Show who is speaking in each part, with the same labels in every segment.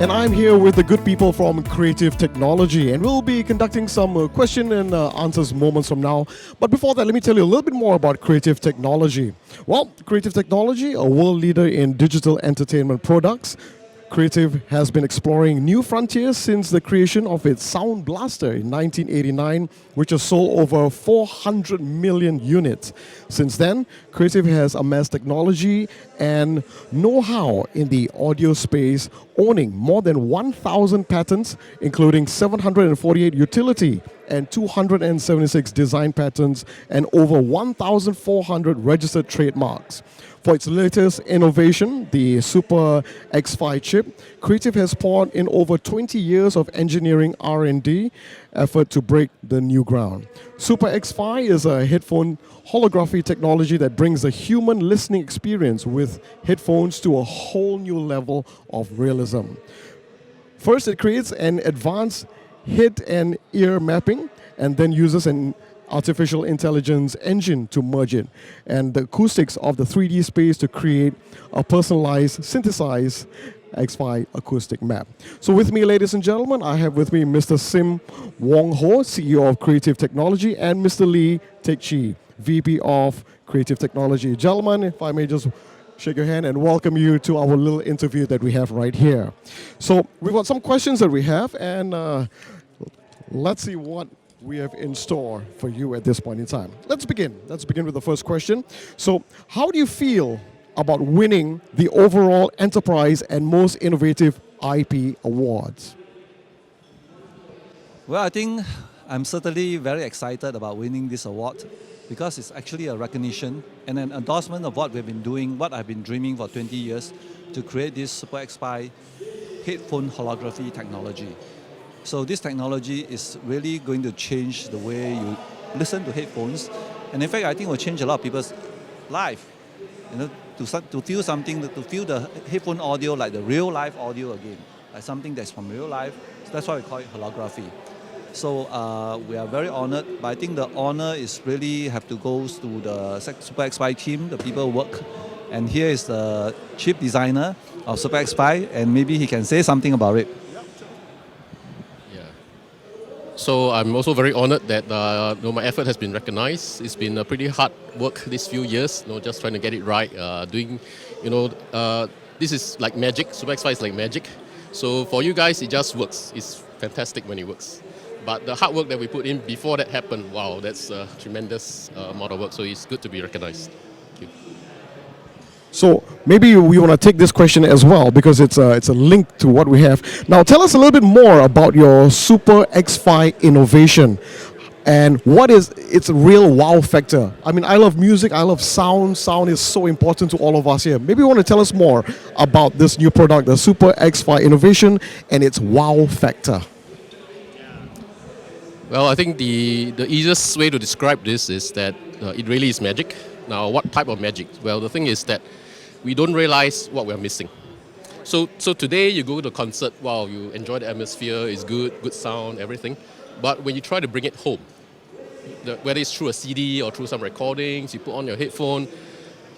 Speaker 1: and I'm here with the good people from Creative Technology, and we'll be conducting some question and answers moments from now. But before that, let me tell you a little bit more about Creative Technology. Well, Creative Technology, a world leader in digital entertainment products. Creative has been exploring new frontiers since the creation of its Sound Blaster in 1989, which has sold over 400 million units. Since then, Creative has amassed technology and know-how in the audio space, owning more than 1,000 patents, including 748 utility and 276 design patents and over 1,400 registered trademarks. For its latest innovation, the Super X5 chip, Creative has poured in over 20 years of engineering R&D effort to break the new ground. Super X5 is a headphone holography technology that brings the human listening experience with headphones to a whole new level of realism. First, it creates an advanced head and ear mapping and then uses an artificial intelligence engine to merge it, and the acoustics of the 3D space to create a personalized, synthesized X5 acoustic map. So with me, ladies and gentlemen, I have with me Mr. Sim Wong Ho, CEO of Creative Technology, and Mr. Lee Teck Chi, VP of Creative Technology. Gentlemen, if I may just shake your hand and welcome you to our little interview that we have right here. So we've got some questions that we have, and let's see what we have in store for you at this point in time. Let's begin. Let's begin with the first question. So, how do you feel about winning the overall enterprise and most innovative IP awards?
Speaker 2: Well, I think I'm certainly very excited about winning this award because it's actually a recognition and an endorsement of what we've been doing, what I've been dreaming for 20 years to create this Super X5 headphone holography technology. So this technology is really going to change the way you listen to headphones, and in fact, I think it will change a lot of people's life. You know, to feel something, to feel the headphone audio like the real life audio again, like something that's from real life. So that's why we call it holography. So we are very honored, but I think the honor is really have to go to the Super X5 team, the people who work, and here is the chief designer of Super X5, and maybe he can say something about it.
Speaker 3: So I'm also very honored that my effort has been recognized. It's been a pretty hard work these few years, just trying to get it right. This is like magic. Super X5 is like magic. So for you guys, it just works. It's fantastic when it works. But the hard work that we put in before that happened, wow, that's a tremendous amount of work. So it's good to be recognized. Thank you.
Speaker 1: So maybe we want to take this question as well because it's a link to what we have. Now tell us a little bit more about your Super X5 innovation and what is its real wow factor. I mean, I love music, I love sound. Sound is so important to all of us here. Maybe you want to tell us more about this new product, the Super X5 innovation and its wow factor.
Speaker 3: Well, I think the easiest way to describe this is that it really is magic. Now, what type of magic? Well, the thing is that we don't realize what we're missing. So today you go to a concert, wow, you enjoy the atmosphere, it's good sound, everything. But when you try to bring it home, whether it's through a CD or through some recordings, you put on your headphone,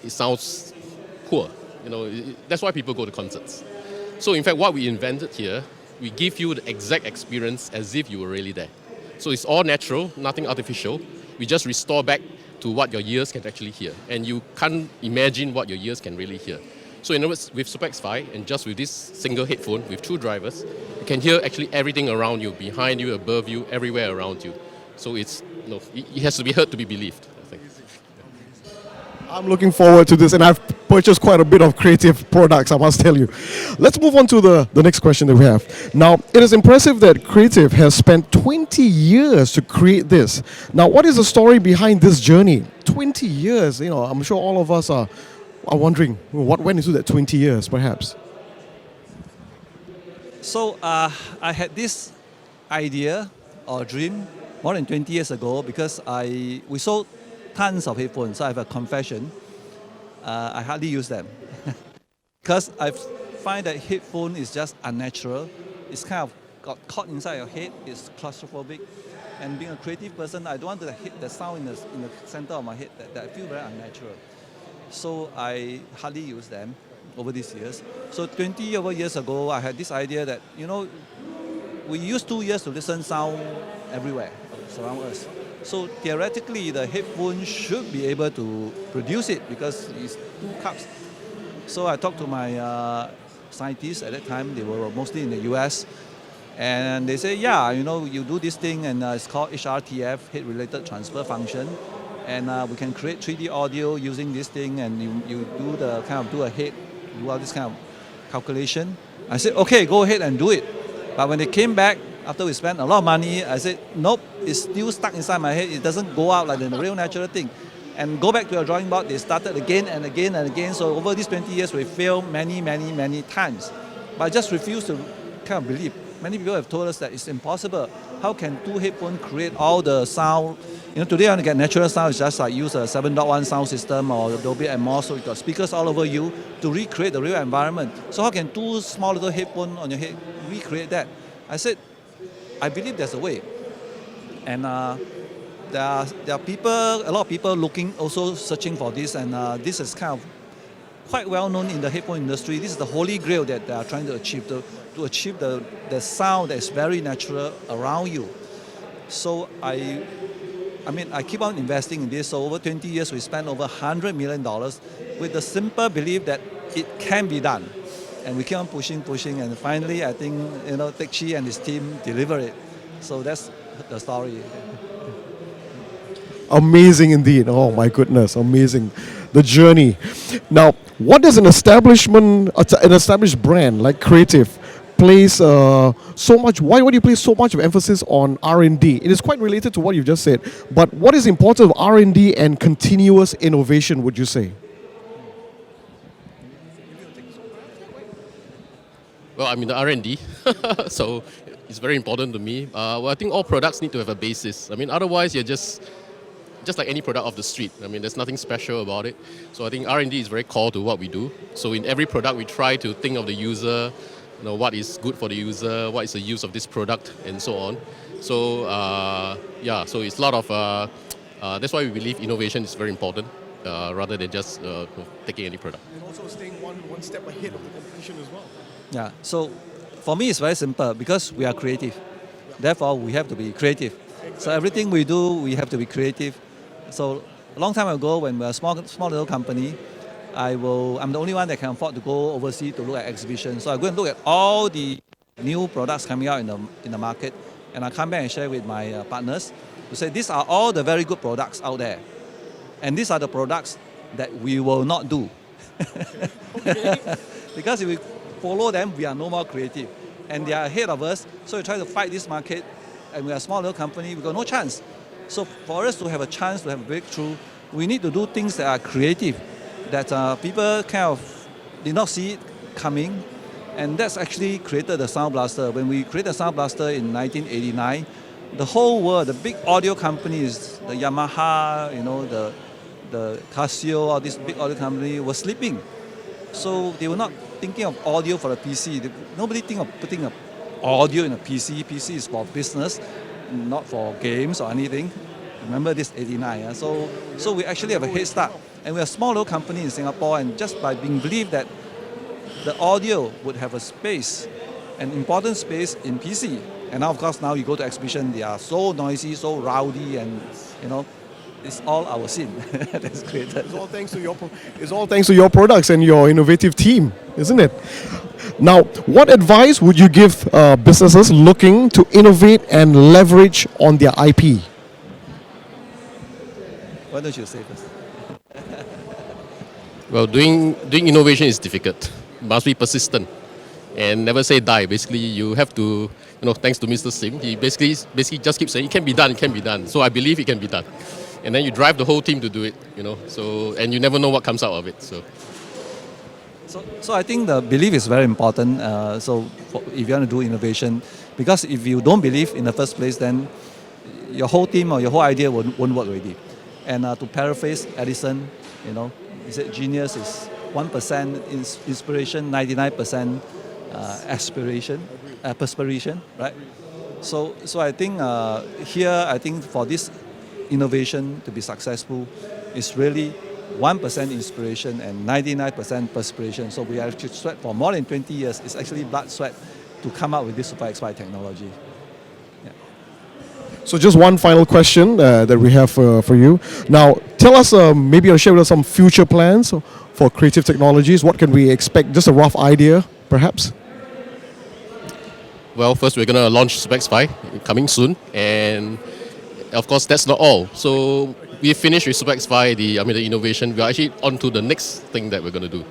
Speaker 3: it sounds poor. That's why people go to concerts. So in fact, what we invented here, we give you the exact experience as if you were really there. So it's all natural, nothing artificial. We just restore back to what your ears can actually hear. And you can't imagine what your ears can really hear. So in other words, with Super X5 and just with this single headphone with two drivers, you can hear actually everything around you, behind you, above you, everywhere around you. So it has to be heard to be believed, I think.
Speaker 1: I'm looking forward to this, and I've purchased quite a bit of Creative products, I must tell you. Let's move on to the next question that we have. Now, it is impressive that Creative has spent 20 years to create this. Now, what is the story behind this journey? 20 years, I'm sure all of us are wondering what went into that 20 years, perhaps.
Speaker 2: So I had this idea or dream more than 20 years ago because we sold tons of headphones. So I have a confession. I hardly use them because I find that headphone is just unnatural. It's kind of got caught inside your head. It's claustrophobic. And being a creative person, I don't want to hit the sound in the center of my head that I feel very unnatural. So I hardly use them. over these years. So 20 over years ago, I had this idea that, we use 2 years to listen sound everywhere surround us. So theoretically, the headphone should be able to produce it because it's 2 cups. So I talked to my scientists at that time. They were mostly in the US. And they say, yeah, you do this thing, and it's called HRTF, head-related transfer function. And we can create 3D audio using this thing, and you do the do a head, do all this kind of calculation. I said, okay, go ahead and do it. But when they came back, after we spent a lot of money, I said, nope, it's still stuck inside my head. It doesn't go out like the real natural thing. And go back to a drawing board, they started again and again and again. So over these 20 years, we failed many, many, many times. But I just refuse to believe. Many people have told us that it's impossible. How can 2 headphones create all the sound? Today I want to get natural sound, it's just like use a 7.1 sound system or Dolby Atmos, so you got speakers all over you to recreate the real environment. So how can 2 small little headphones on your head recreate that? I said, I believe there's a way. And there are people, a lot of people looking, also searching for this, and this is quite well known in the headphone industry. This is the holy grail that they are trying to achieve, to achieve the sound that is very natural around you. So I keep on investing in this. So over 20 years, we spent over $100 million with the simple belief that it can be done. And we keep on pushing, and finally, I think, Teck Chi and his team deliver it. So that's the story.
Speaker 1: Amazing indeed. Oh my goodness, amazing. The journey. Now, what does an established brand like Creative place so much? Why do you place so much of emphasis on R&D? It is quite related to what you've just said. But what is important of R&D and continuous innovation, would you say?
Speaker 3: Well, the R&D, so it's very important to me. I think all products need to have a basis. Otherwise you're just like any product off the street. There's nothing special about it. So I think R&D is very core to what we do. So in every product, we try to think of the user, what is good for the user, what is the use of this product, and so on. So so it's a lot of, that's why we believe innovation is very important, rather than just taking any product.
Speaker 1: And also staying one step ahead of the competition as well.
Speaker 2: Yeah, so for me it's very simple because we are creative. Therefore, we have to be creative. So everything we do, we have to be creative. So a long time ago, when we're a small little company, I'm the only one that can afford to go overseas to look at exhibitions. So I go and look at all the new products coming out in the market, and I come back and share with my partners to say these are all the very good products out there, and these are the products that we will not do. Because if we follow them, we are no more creative, and they are ahead of us. So we try to fight this market, and we are a small little company. We got no chance. So for us to have a chance to have a breakthrough, we need to do things that are creative, that people did not see it coming, and that's actually created the Sound Blaster. When we created the Sound Blaster in 1989, the whole world, the big audio companies, the Yamaha, the Casio, all these big audio companies were sleeping. So they were not thinking of audio for a PC. Nobody think of putting an audio in a PC. PC is for business, not for games or anything. Remember this 89. Yeah? So we actually have a head start. And we're a small little company in Singapore, and just by being believed that the audio would have a space, an important space in PC. And now, of course, now you go to exhibition, they are so noisy, so rowdy, and it's all our sin that's created.
Speaker 1: It's all thanks to your products and your innovative team, isn't it? Now, what advice would you give businesses looking to innovate and leverage on their IP?
Speaker 2: Why don't you say first?
Speaker 3: Well, doing innovation is difficult. Must be persistent and never say die. Basically, you have to, thanks to Mr. Sim, he basically just keeps saying it can be done, it can be done. So I believe it can be done. And then you drive the whole team to do it, So, and you never know what comes out of it.
Speaker 2: So I think the belief is very important. If you want to do innovation, because if you don't believe in the first place, then your whole team or your whole idea won't work already. And to paraphrase Edison, he said genius is 1% inspiration, 99% perspiration, right? So I think I think for this innovation to be successful, is really 1% inspiration and 99% perspiration. So we actually sweat for more than 20 years. It's actually blood sweat to come up with this Super X5 technology.
Speaker 1: So just one final question that we have for you. Now, tell us, maybe share with us some future plans for Creative Technologies. What can we expect? Just a rough idea, perhaps?
Speaker 3: Well, first we're going to launch Super X5 coming soon, and of course that's not all. So we finished with Super X5, the innovation. We're actually on to the next thing that we're going to do.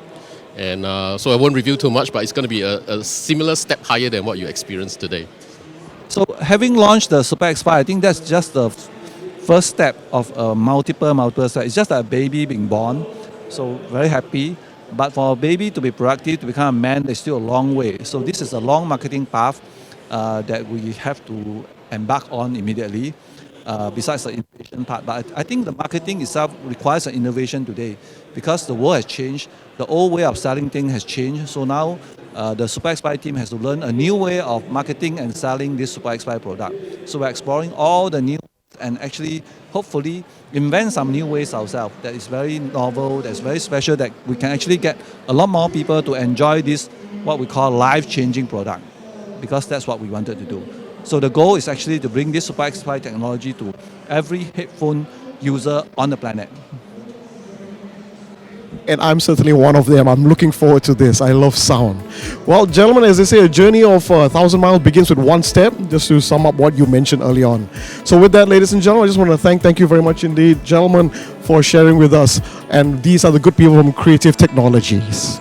Speaker 3: And so I won't reveal too much, but it's going to be a similar step higher than what you experienced today.
Speaker 2: So having launched the Super X5, I think that's just the first step of multiple steps. It's just a baby being born. So very happy. But for a baby to be productive, to become a man, there's still a long way. So this is a long marketing path that we have to embark on immediately, besides the innovation part. But I think the marketing itself requires an innovation today because the world has changed. The old way of selling things has changed. So now the Super X5 team has to learn a new way of marketing and selling this Super X5 product. So we're exploring all the new and actually, hopefully, invent some new ways ourselves that is very novel, that's very special, that we can actually get a lot more people to enjoy this, what we call life-changing product, because that's what we wanted to do. So the goal is actually to bring this Super X5 technology to every headphone user on the planet.
Speaker 1: And I'm certainly one of them. I'm looking forward to this. I love sound. Well, gentlemen, as they say, a journey of 1,000 miles begins with one step, just to sum up what you mentioned early on. So with that, ladies and gentlemen, I just want to thank you very much indeed, gentlemen, for sharing with us. And these are the good people from Creative Technologies.